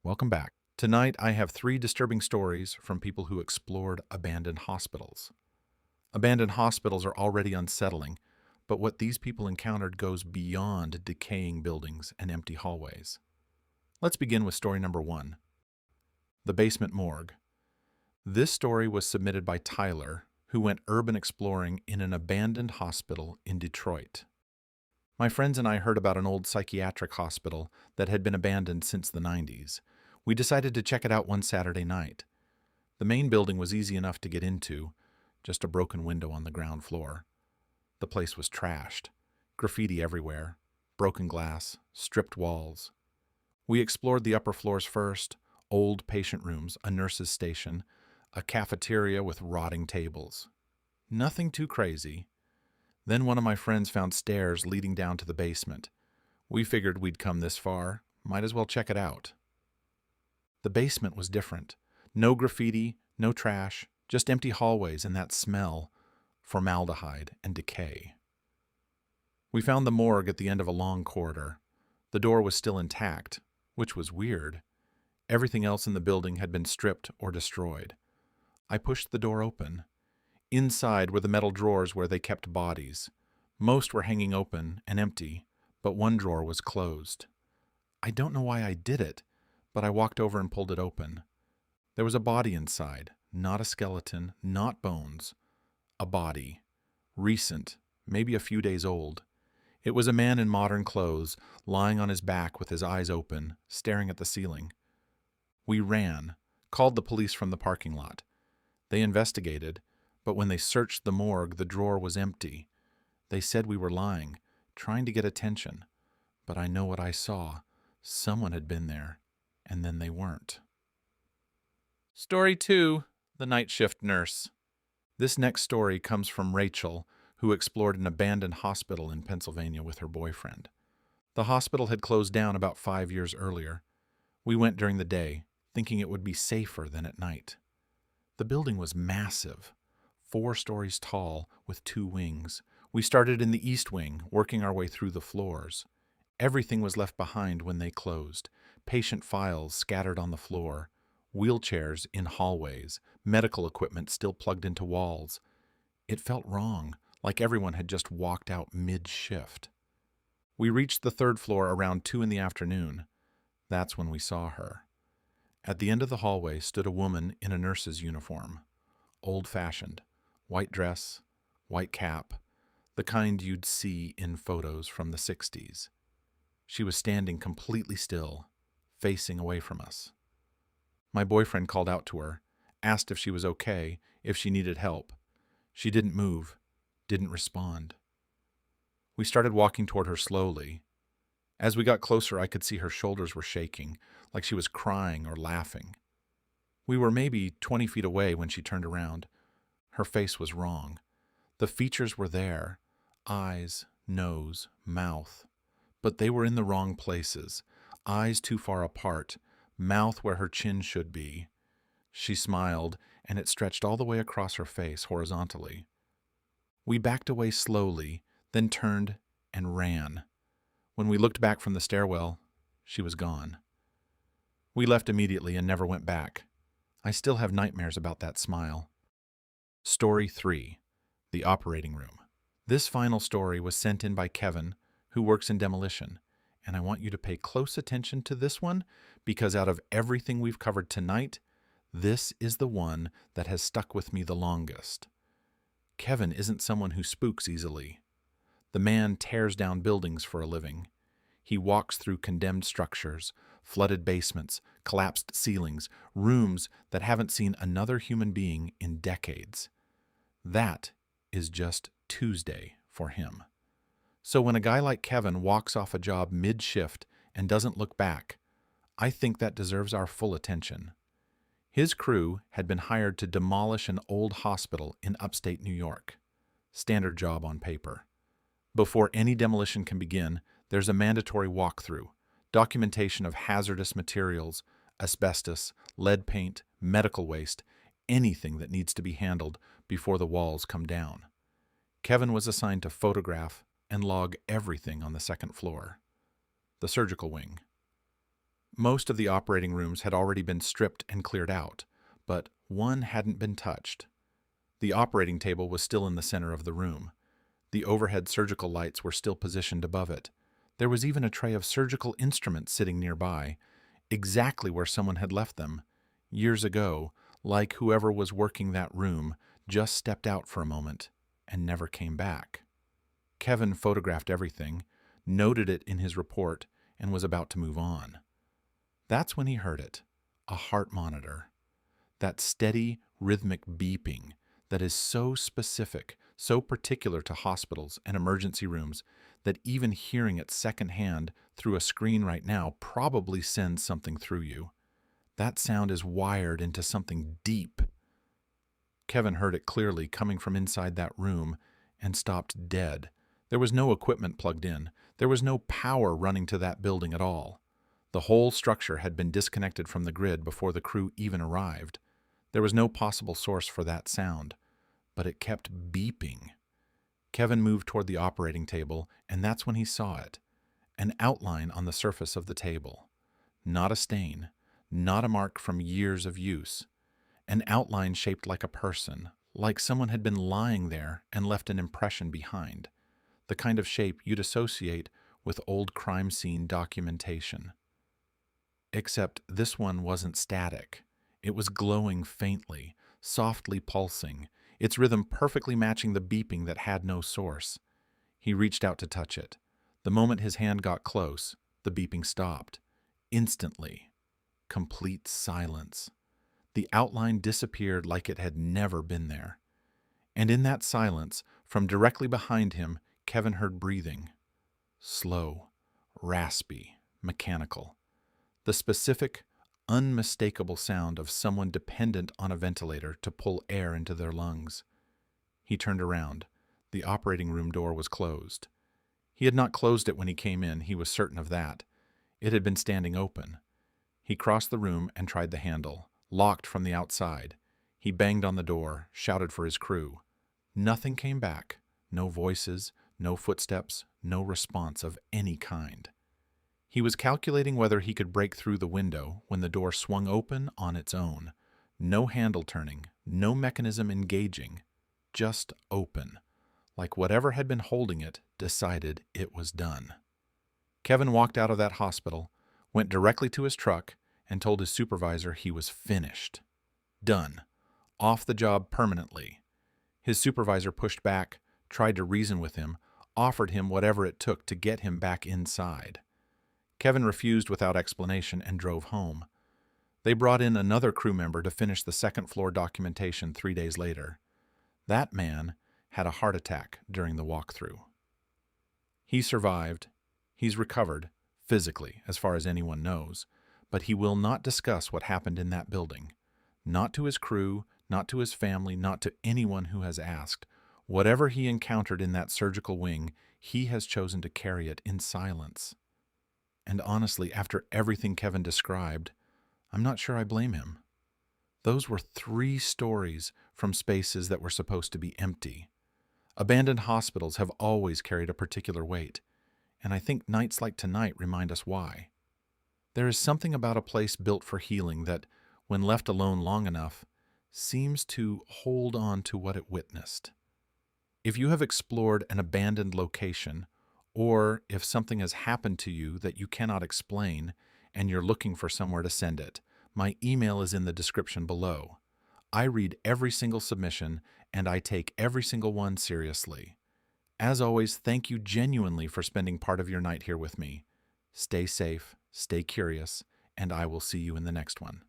Welcome back. Tonight I have three disturbing stories from people who explored abandoned hospitals. Abandoned hospitals are already unsettling, but what these people encountered goes beyond decaying buildings and empty hallways. Let's begin with story number one, the basement morgue. This story was submitted by Tyler, who went urban exploring in an abandoned hospital in Detroit. My friends and I heard about an old psychiatric hospital that had been abandoned since the 90s. We decided to check it out one Saturday night. The main building was easy enough to get into, just a broken window on the ground floor. The place was trashed, graffiti everywhere, broken glass, stripped walls. We explored the upper floors first, old patient rooms, a nurse's station, a cafeteria with rotting tables. Nothing too crazy. Then one of my friends found stairs leading down to the basement. We figured we'd come this far, might as well check it out. The basement was different. No graffiti, no trash, just empty hallways and that smell, formaldehyde and decay. We found the morgue at the end of a long corridor. The door was still intact, which was weird. Everything else in the building had been stripped or destroyed. I pushed the door open. Inside were the metal drawers where they kept bodies. Most were hanging open and empty, but one drawer was closed. I don't know why I did it, but I walked over and pulled it open. There was a body inside, not a skeleton, not bones. A body. Recent, maybe a few days old. It was a man in modern clothes, lying on his back with his eyes open, staring at the ceiling. We ran, called the police from the parking lot. They investigated, but when they searched the morgue, the drawer was empty. They said we were lying, trying to get attention. But I know what I saw. Someone had been there, and then they weren't. Story 2, the night shift nurse. This next story comes from Rachel, who explored an abandoned hospital in Pennsylvania with her boyfriend. The hospital had closed down about 5 years earlier. We went during the day, thinking it would be safer than at night. The building was massive, 4 stories tall with 2 wings. We started in the east wing, working our way through the floors. Everything was left behind when they closed. Patient files scattered on the floor, wheelchairs in hallways, medical equipment still plugged into walls. It felt wrong, like everyone had just walked out mid-shift. We reached the 3rd floor around 2 in the afternoon. That's when we saw her. At the end of the hallway stood a woman in a nurse's uniform. Old-fashioned. White dress, white cap, the kind you'd see in photos from the 60s. She was standing completely still, facing away from us. My boyfriend called out to her, asked if she was okay, if she needed help. She didn't move, didn't respond. We started walking toward her slowly. As we got closer, I could see her shoulders were shaking, like she was crying or laughing. We were maybe 20 feet away when she turned around. Her face was wrong. The features were there, eyes, nose, mouth, but they were in the wrong places. Eyes too far apart, mouth where her chin should be. She smiled, and it stretched all the way across her face horizontally. We backed away slowly, then turned and ran. When we looked back from the stairwell, she was gone. We left immediately and never went back. I still have nightmares about that smile. Story 3, the operating room. This final story was sent in by Kevin, who works in demolition, and I want you to pay close attention to this one because out of everything we've covered tonight, this is the one that has stuck with me the longest. Kevin isn't someone who spooks easily. The man tears down buildings for a living. He walks through condemned structures, flooded basements, collapsed ceilings, rooms that haven't seen another human being in decades. That is just Tuesday for him. So when a guy like Kevin walks off a job mid-shift and doesn't look back, I think that deserves our full attention. His crew had been hired to demolish an old hospital in upstate New York. Standard job on paper. Before any demolition can begin, there's a mandatory walkthrough, documentation of hazardous materials, asbestos, lead paint, medical waste, anything that needs to be handled before the walls come down. Kevin was assigned to photograph and log everything on the 2nd floor, the surgical wing. Most of the operating rooms had already been stripped and cleared out, but one hadn't been touched. The operating table was still in the center of the room. The overhead surgical lights were still positioned above it. There was even a tray of surgical instruments sitting nearby, exactly where someone had left them. Years ago, like whoever was working that room, just stepped out for a moment and never came back. Kevin photographed everything, noted it in his report, and was about to move on. That's when he heard it, a heart monitor. That steady, rhythmic beeping that is so specific, so particular to hospitals and emergency rooms that even hearing it secondhand through a screen right now probably sends something through you. That sound is wired into something deep. Kevin heard it clearly coming from inside that room and stopped dead. There was no equipment plugged in. There was no power running to that building at all. The whole structure had been disconnected from the grid before the crew even arrived. There was no possible source for that sound, but it kept beeping. Kevin moved toward the operating table, and that's when he saw it. An outline on the surface of the table. Not a stain, not a mark from years of use. An outline shaped like a person, like someone had been lying there and left an impression behind. The kind of shape you'd associate with old crime scene documentation. Except this one wasn't static. It was glowing faintly, softly pulsing, its rhythm perfectly matching the beeping that had no source. He reached out to touch it. The moment his hand got close, the beeping stopped. Instantly. Complete silence. The outline disappeared like it had never been there. And in that silence, from directly behind him, Kevin heard breathing. Slow, raspy, mechanical. The specific, unmistakable sound of someone dependent on a ventilator to pull air into their lungs. He turned around. The operating room door was closed. He had not closed it when he came in, he was certain of that. It had been standing open. He crossed the room and tried the handle, locked from the outside. He banged on the door, shouted for his crew. Nothing came back. No voices, no footsteps, no response of any kind. He was calculating whether he could break through the window when the door swung open on its own. No handle turning, no mechanism engaging, just open, like whatever had been holding it decided it was done. Kevin walked out of that hospital, went directly to his truck, and told his supervisor he was finished. Done. Off the job permanently. His supervisor pushed back, tried to reason with him, offered him whatever it took to get him back inside. Kevin refused without explanation and drove home. They brought in another crew member to finish the second-floor documentation 3 days later. That man had a heart attack during the walkthrough. He survived. He's recovered, physically, as far as anyone knows, but he will not discuss what happened in that building. Not to his crew, not to his family, not to anyone who has asked. Whatever he encountered in that surgical wing, he has chosen to carry it in silence. And honestly, after everything Kevin described, I'm not sure I blame him. Those were 3 stories from spaces that were supposed to be empty. Abandoned hospitals have always carried a particular weight, and I think nights like tonight remind us why. There is something about a place built for healing that, when left alone long enough, seems to hold on to what it witnessed. If you have explored an abandoned location, or if something has happened to you that you cannot explain and you're looking for somewhere to send it, my email is in the description below. I read every single submission and I take every single one seriously. As always, thank you genuinely for spending part of your night here with me. Stay safe, stay curious, and I will see you in the next one.